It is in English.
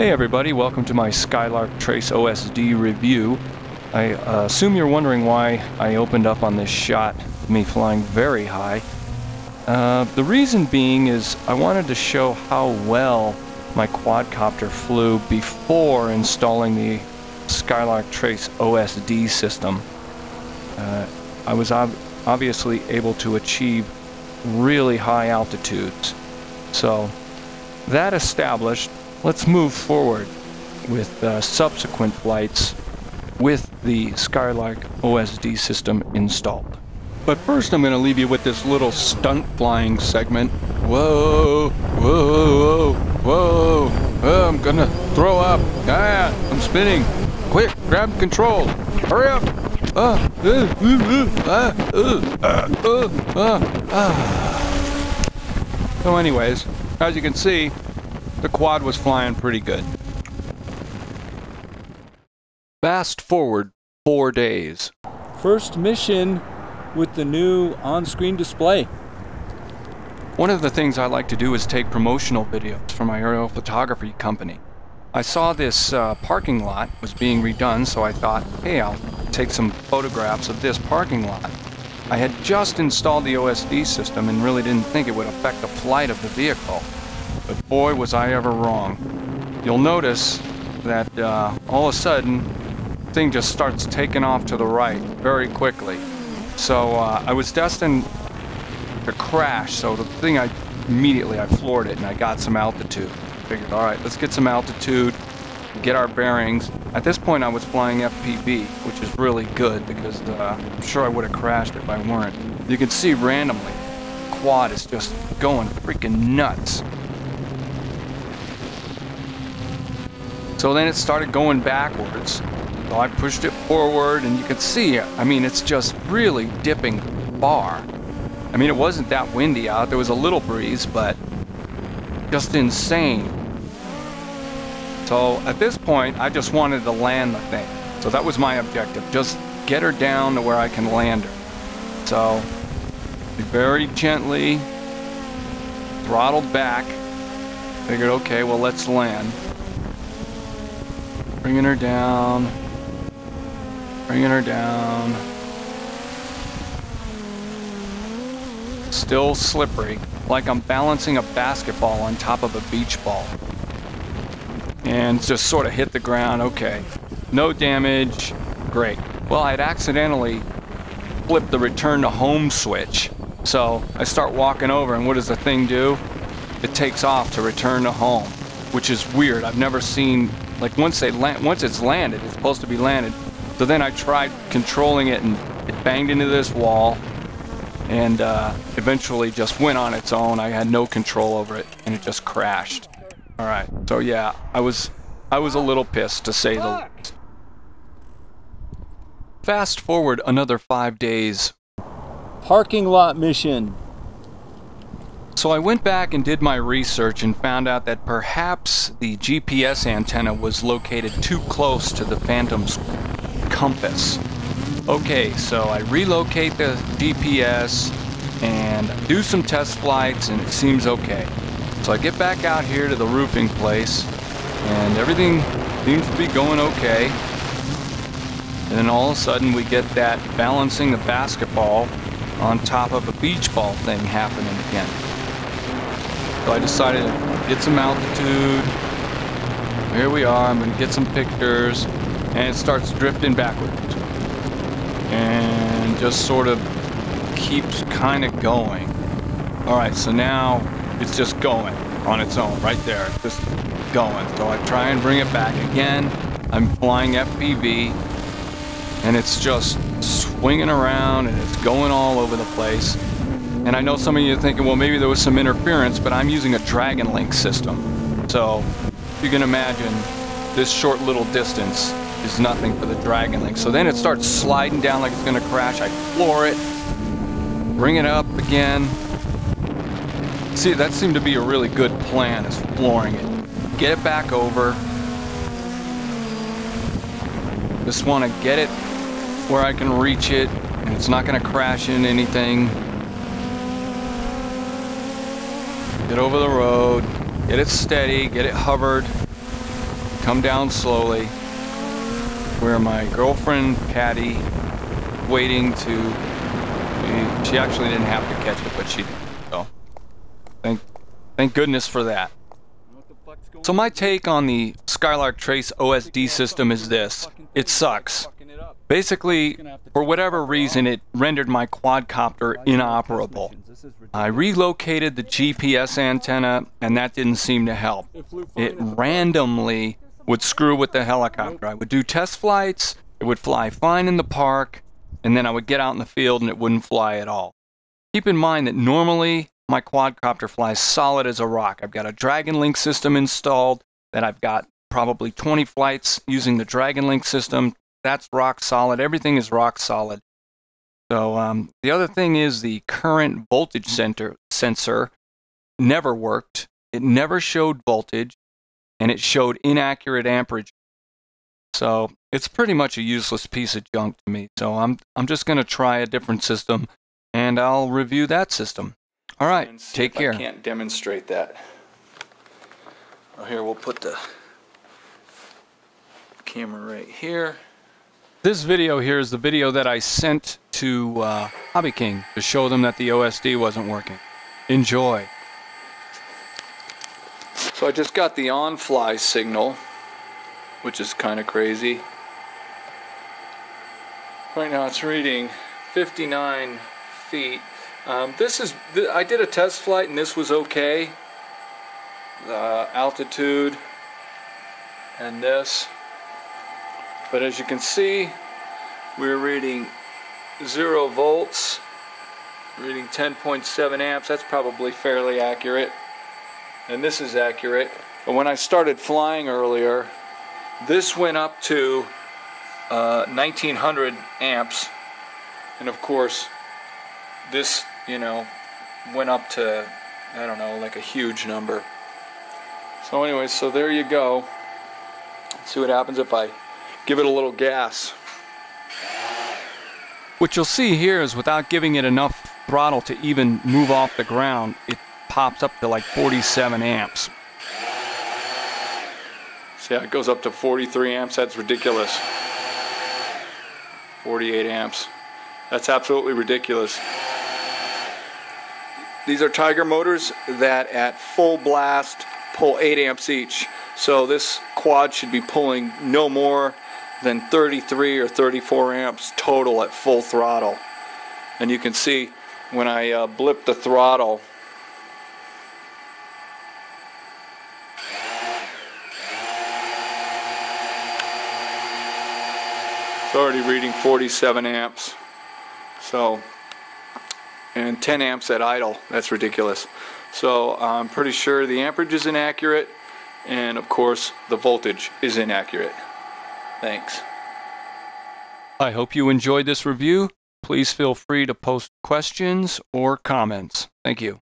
Hey everybody, welcome to my Skylark Trace OSD review. I assume you're wondering why I opened up on this shot of me flying very high. The reason being is I wanted to show how well my quadcopter flew before installing the Skylark Trace OSD system. I was obviously able to achieve really high altitudes. So, that established, let's move forward with subsequent flights with the Skylark OSD system installed. But first I'm going to leave you with this little stunt flying segment. Whoa, whoa, whoa, whoa, I'm gonna throw up. Ah, I'm spinning. Quick, grab control. Hurry up. So anyways, as you can see, the quad was flying pretty good. Fast forward 4 days. First mission with the new on-screen display. One of the things I like to do is take promotional videos for my aerial photography company. I saw this parking lot was being redone, so I thought, hey, I'll take some photographs of this parking lot. I had just installed the OSD system and really didn't think it would affect the flight of the vehicle. But boy, was I ever wrong. You'll notice that all of a sudden, the thing just starts taking off to the right very quickly. So I was destined to crash, so the thing I floored it and I got some altitude. Figured, all right, let's get some altitude, get our bearings. At this point I was flying FPV, which is really good because I'm sure I would have crashed if I weren't. You can see randomly, the quad is just going freaking nuts. So then it started going backwards. So I pushed it forward and you can see, I mean, it's just really dipping far. I mean, it wasn't that windy out, there was a little breeze, but just insane. So at this point, I just wanted to land the thing. So that was my objective, just get her down to where I can land her. So, very gently, throttled back, figured, okay, well, let's land. Bringing her down, bringing her down. Still slippery, like I'm balancing a basketball on top of a beach ball. And just sort of hit the ground, okay. No damage, great. Well, I'd accidentally flipped the return to home switch. So I start walking over and what does the thing do? It takes off to return to home, which is weird. I've never seen, like once it's landed, it's supposed to be landed. So then I tried controlling it and it banged into this wall and eventually just went on its own. I had no control over it and it just crashed. All right, so yeah, I was a little pissed to say the least. Fast forward another 5 days. Parking lot mission. So I went back and did my research and found out that perhaps the GPS antenna was located too close to the Phantom's compass. Okay, so I relocate the GPS and do some test flights and it seems okay. So I get back out here to the roofing place and everything seems to be going okay. And then all of a sudden we get that balancing the basketball on top of a beach ball thing happening again. So I decided to get some altitude. Here we are, I'm going to get some pictures and it starts drifting backwards. And just sort of keeps kind of going. Alright, so now it's just going on its own, right there, it's just going. So I try and bring it back again. I'm flying FPV, and it's just swinging around, and it's going all over the place. And I know some of you are thinking, well, maybe there was some interference, but I'm using a Dragon Link system. So you can imagine this short little distance is nothing for the Dragon Link. So then it starts sliding down like it's gonna crash. I floor it, bring it up again. See, that seemed to be a really good plan, is flooring it. Get it back over. Just want to get it where I can reach it, and it's not going to crash into anything. Get over the road, get it steady, get it hovered. come down slowly, where my girlfriend Patty waiting to. She actually didn't have to catch it, but she did. So thank goodness for that. So my take on the Skylark Trace OSD system is this: it sucks. Basically, for whatever reason, it rendered my quadcopter inoperable. I relocated the GPS antenna, and that didn't seem to help. It randomly would screw with the helicopter. I would do test flights, it would fly fine in the park, and then I would get out in the field and it wouldn't fly at all. Keep in mind that normally my quadcopter flies solid as a rock. I've got a Dragon Link system installed that I've got probably 20 flights using the Dragon Link system. That's rock solid. Everything is rock solid. So the other thing is the current voltage sensor never worked. It never showed voltage, and it showed inaccurate amperage. So it's pretty much a useless piece of junk to me. So I'm just going to try a different system, and I'll review that system. All right, take care. I can't demonstrate that. Oh, here, we'll put the camera right here. This video here is the video that I sent to Hobby King to show them that the OSD wasn't working. Enjoy. So I just got the on-fly signal, which is kind of crazy. Right now it's reading 59 feet. I did a test flight and this was okay. The altitude and this. But as you can see, we're reading 0 volts, reading 10.7 amps. That's probably fairly accurate. And this is accurate. But when I started flying earlier, this went up to 1900 amps. And of course, this, went up to, I don't know, like a huge number. So anyway, so there you go. Let's see what happens if I give it a little gas. What you'll see here is without giving it enough throttle to even move off the ground, it pops up to like 47 amps. See how it goes up to 43 amps? That's ridiculous. 48 amps. That's absolutely ridiculous. These are Tiger motors that at full blast pull 8 amps each. So this quad should be pulling no more than 33 or 34 amps total at full throttle. And you can see when I blip the throttle, it's already reading 47 amps. So, and 10 amps at idle. That's ridiculous. So I'm pretty sure the amperage is inaccurate, and of course the voltage is inaccurate. Thanks. I hope you enjoyed this review. Please feel free to post questions or comments. Thank you.